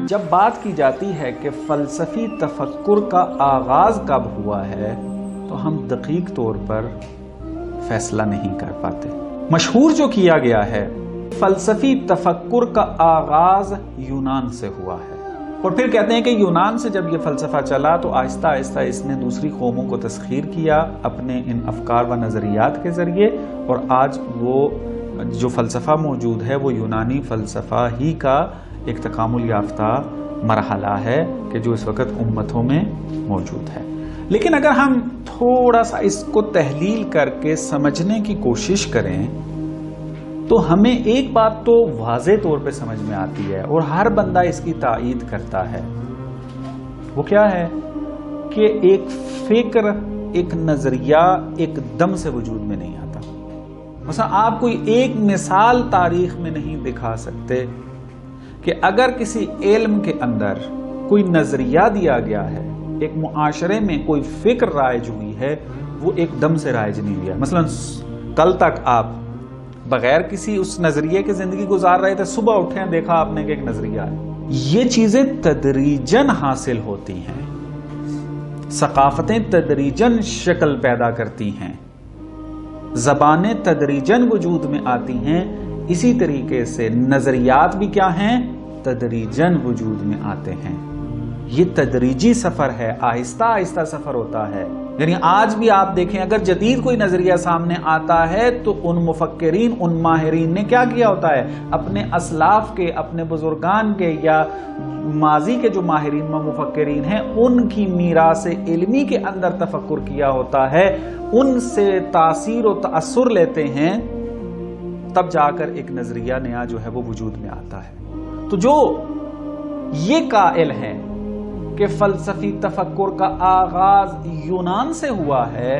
جب بات کی جاتی ہے کہ فلسفی تفکر کا آغاز کب ہوا ہے تو ہم دقیق طور پر فیصلہ نہیں کر پاتے۔ مشہور جو کیا گیا ہے فلسفی تفکر کا آغاز یونان سے ہوا ہے، اور پھر کہتے ہیں کہ یونان سے جب یہ فلسفہ چلا تو آہستہ آہستہ اس نے دوسری قوموں کو تسخیر کیا اپنے ان افکار و نظریات کے ذریعے، اور آج وہ جو فلسفہ موجود ہے وہ یونانی فلسفہ ہی کا ایک تکامل یافتہ مرحلہ ہے کہ جو اس وقت امتوں میں موجود ہے۔ لیکن اگر ہم تھوڑا سا اس کو تحلیل کر کے سمجھنے کی کوشش کریں تو ہمیں ایک بات تو واضح طور پہ سمجھ میں آتی ہے اور ہر بندہ اس کی تائید کرتا ہے، وہ کیا ہے کہ ایک فکر، ایک نظریہ ایک دم سے وجود میں نہیں آتا۔ مثلا آپ کوئی ایک مثال تاریخ میں نہیں دکھا سکتے کہ اگر کسی علم کے اندر کوئی نظریہ دیا گیا ہے، ایک معاشرے میں کوئی فکر رائج ہوئی ہے، وہ ایک دم سے رائج نہیں ہوا۔ مثلا کل تک آپ بغیر کسی اس نظریے کی زندگی گزار رہے تھے، صبح اٹھے دیکھا آپ نے کہ ایک نظریہ ہے۔ یہ چیزیں تدریجاً حاصل ہوتی ہیں، ثقافتیں تدریجاً شکل پیدا کرتی ہیں، زبانیں تدریجاً وجود میں آتی ہیں۔ اسی طریقے سے نظریات بھی کیا ہیں؟ تدریجاً وجود میں آتے ہیں۔ یہ تدریجی سفر ہے، آہستہ آہستہ سفر ہوتا ہے۔ یعنی آج بھی آپ دیکھیں اگر جدید کوئی نظریہ سامنے آتا ہے تو ان مفکرین، ان ماہرین نے کیا کیا ہوتا ہے؟ اپنے اسلاف کے، اپنے بزرگان کے یا ماضی کے جو ماہرین و مفکرین ہیں ان کی میراث علمی کے اندر تفکر کیا ہوتا ہے، ان سے تاثیر و تاثر لیتے ہیں، تب جا کر ایک نظریہ نیا جو ہے وہ وجود میں آتا ہے۔ تو جو یہ قائل ہیں کہ فلسفی تفکر کا آغاز یونان سے ہوا ہے،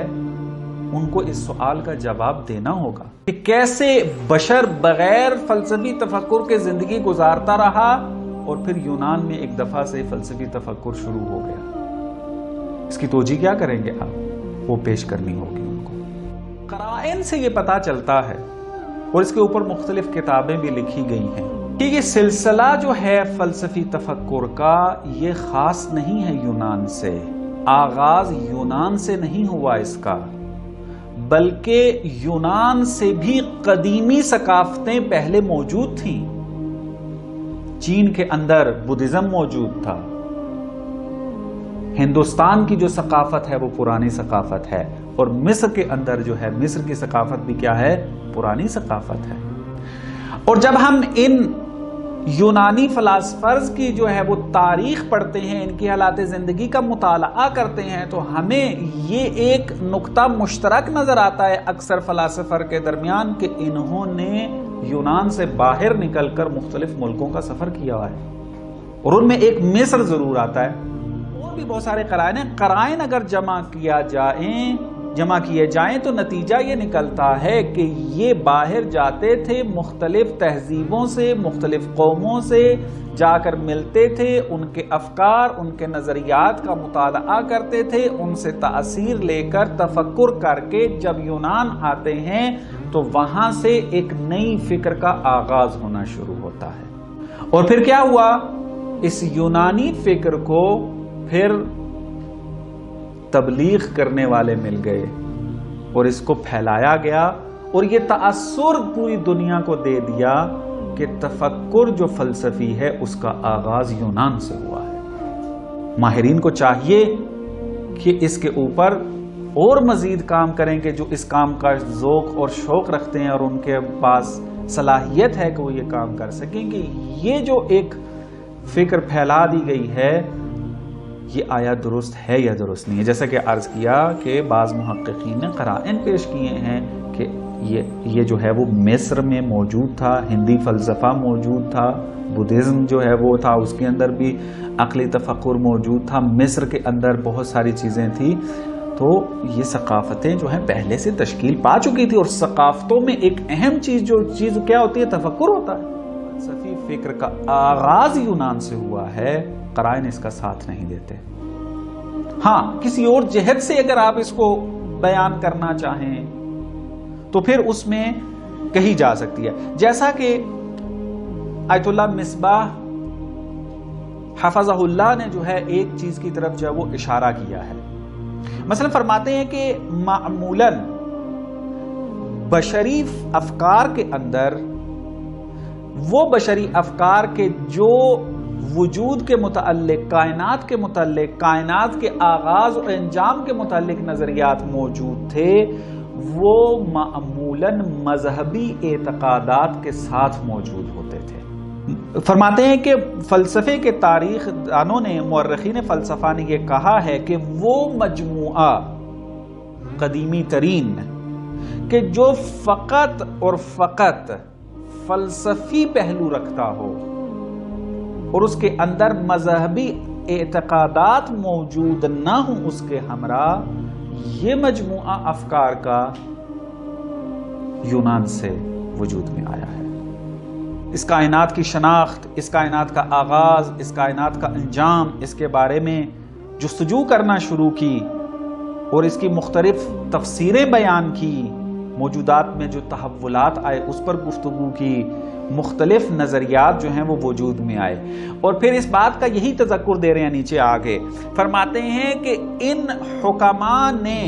ان کو اس سوال کا جواب دینا ہوگا کہ کیسے بشر بغیر فلسفی تفکر کے زندگی گزارتا رہا اور پھر یونان میں ایک دفعہ سے فلسفی تفکر شروع ہو گیا۔ اس کی توجیہ کیا کریں گے آپ؟ وہ پیش کرنی ہوگی ان کو۔ قرائن سے یہ پتا چلتا ہے، اور اس کے اوپر مختلف کتابیں بھی لکھی گئی ہیں کہ یہ سلسلہ جو ہے فلسفی تفکر کا یہ خاص نہیں ہے یونان سے، آغاز یونان سے نہیں ہوا اس کا، بلکہ یونان سے بھی قدیمی ثقافتیں پہلے موجود تھیں۔ چین کے اندر بدھزم موجود تھا، ہندوستان کی جو ثقافت ہے وہ پرانی ثقافت ہے، اور مصر کے اندر جو ہے مصر کی ثقافت بھی کیا ہے؟ پرانی ثقافت ہے۔ اور جب ہم ان یونانی فلاسفرز کی جو ہے وہ تاریخ پڑھتے ہیں، ان کی حالات زندگی کا مطالعہ کرتے ہیں، تو ہمیں یہ ایک نقطہ مشترک نظر آتا ہے اکثر فلاسفر کے درمیان کہ انہوں نے یونان سے باہر نکل کر مختلف ملکوں کا سفر کیا ہے، اور ان میں ایک مصر ضرور آتا ہے۔ اور بھی بہت سارے قرائن ہیں۔ قرائن اگر جمع کیے جائیں تو نتیجہ یہ نکلتا ہے کہ یہ باہر جاتے تھے، مختلف تہذیبوں سے، مختلف قوموں سے جا کر ملتے تھے، ان کے افکار، ان کے نظریات کا مطالعہ کرتے تھے، ان سے تاثیر لے کر تفکر کر کے جب یونان آتے ہیں تو وہاں سے ایک نئی فکر کا آغاز ہونا شروع ہوتا ہے۔ اور پھر کیا ہوا؟ اس یونانی فکر کو پھر تبلیغ کرنے والے مل گئے اور اس کو پھیلایا گیا، اور یہ تأثر پوری دنیا کو دے دیا کہ تفکر جو فلسفی ہے اس کا آغاز یونان سے ہوا ہے۔ ماہرین کو چاہیے کہ اس کے اوپر اور مزید کام کریں کہ جو اس کام کا ذوق اور شوق رکھتے ہیں اور ان کے پاس صلاحیت ہے کہ وہ یہ کام کر سکیں کہ یہ جو ایک فکر پھیلا دی گئی ہے یہ آیا درست ہے یا درست نہیں ہے۔ جیسا کہ عرض کیا کہ بعض محققین نے قرائن پیش کیے ہیں کہ یہ جو ہے وہ مصر میں موجود تھا، ہندی فلسفہ موجود تھا، بدھزم جو ہے وہ تھا، اس کے اندر بھی عقلی تفکر موجود تھا، مصر کے اندر بہت ساری چیزیں تھیں۔ تو یہ ثقافتیں جو ہیں پہلے سے تشکیل پا چکی تھی، اور ثقافتوں میں ایک اہم چیز کیا ہوتی ہے؟ تفکر ہوتا ہے۔ فلسفی فکر کا آغاز یونان سے ہوا ہے، قرائن اس کا ساتھ نہیں دیتے۔ ہاں کسی اور جہت سے اگر آپ اس کو بیان کرنا چاہیں تو پھر اس میں کہی جا سکتی ہے، جیسا کہ آیت اللہ مصباح حفظہ اللہ نے جو ہے ایک چیز کی طرف جو ہے وہ اشارہ کیا ہے. مثلا فرماتے ہیں کہ معمولاً بشری افکار کے اندر وہ بشری افکار کے جو وجود کے متعلق، کائنات کے متعلق، کائنات کے آغاز اور انجام کے متعلق نظریات موجود تھے، وہ معمولاً مذہبی اعتقادات کے ساتھ موجود ہوتے تھے. فرماتے ہیں کہ فلسفے کے تاریخ دانوں نے، مورخین فلسفہ نے یہ کہا ہے کہ وہ مجموعہ قدیمی ترین کہ جو فقط اور فقط فلسفی پہلو رکھتا ہو اور اس کے اندر مذہبی اعتقادات موجود نہ ہوں اس کے ہمراہ، یہ مجموعہ افکار کا یونان سے وجود میں آیا ہے. اس کائنات کی شناخت، اس کائنات کا آغاز، اس کائنات کا انجام، اس کے بارے میں جستجو کرنا شروع کی اور اس کی مختلف تفسیریں بیان کی، موجودات میں جو تحولات آئے اس پر گفتگو کی، مختلف نظریات جو ہیں وہ وجود میں آئے. اور پھر اس بات کا یہی تذکر دے رہے ہیں نیچے آگے، فرماتے ہیں کہ ان حکماء نے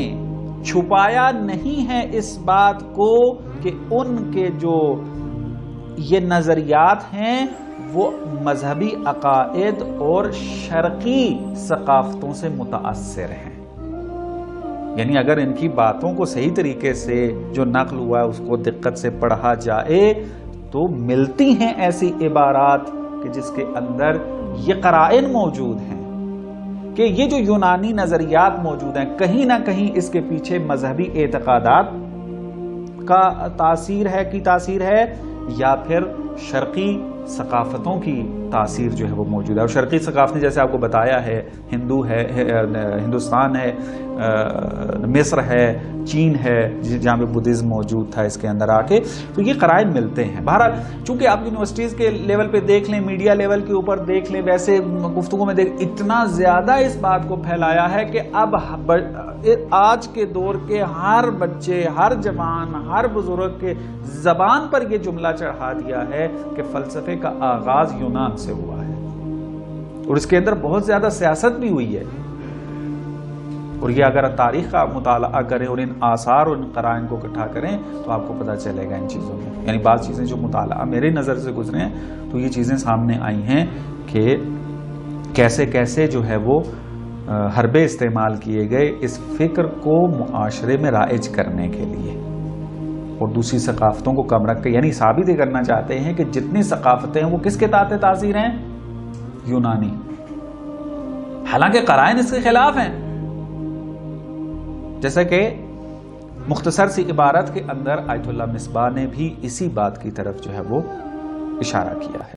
چھپایا نہیں ہے اس بات کو کہ ان کے جو یہ نظریات ہیں وہ مذہبی عقائد اور شرقی ثقافتوں سے متاثر ہیں. یعنی اگر ان کی باتوں کو صحیح طریقے سے جو نقل ہوا ہے اس کو دقت سے پڑھا جائے تو ملتی ہیں ایسی عبارات کہ جس کے اندر یہ قرائن موجود ہیں کہ یہ جو یونانی نظریات موجود ہیں کہیں نہ کہیں اس کے پیچھے مذہبی اعتقادات کا تاثیر ہے یا پھر شرقی ثقافتوں کی تاثیر جو ہے وہ موجود ہے. اور شرقی ثقافتیں جیسے آپ کو بتایا ہے، ہندوستان ہے، مصر ہے، چین ہے جہاں پہ بدھزم موجود تھا اس کے اندر آ کے، تو یہ قرائن ملتے ہیں. بہرحال چونکہ آپ یونیورسٹیز کے لیول پہ دیکھ لیں، میڈیا لیول کے اوپر دیکھ لیں، ویسے گفتگو میں اتنا زیادہ اس بات کو پھیلایا ہے کہ اب آج کے دور کے ہر بچے، ہر جوان، ہر بزرگ کے زبان پر یہ جملہ چڑھا دیا ہے کہ فلسفے کا آغاز یونان سے ہوا ہے اور اس کے اندر بہت زیادہ سیاست بھی ہوئی ہے. اور یہ اگر تاریخ کا مطالعہ کریں اور ان آثار اور ان قرائن کو اکٹھا کریں تو آپ کو پتہ چلے گا ان چیزوں میں. یعنی بعض چیزیں جو مطالعہ میرے نظر سے گزرے ہیں تو یہ چیزیں سامنے آئی ہیں کہ کیسے کیسے جو ہے وہ حربے استعمال کیے گئے اس فکر کو معاشرے میں رائج کرنے کے لیے اور دوسری ثقافتوں کو کم رکھ کے، یعنی ثابت یہ کرنا چاہتے ہیں کہ جتنی ثقافتیں ہیں وہ کس کے تحت تاثیر ہیں؟ یونانی. حالانکہ قرائن اس کے خلاف ہیں، جیسا کہ مختصر سی عبارت کے اندر آیت اللہ مصباح نے بھی اسی بات کی طرف جو ہے وہ اشارہ کیا ہے.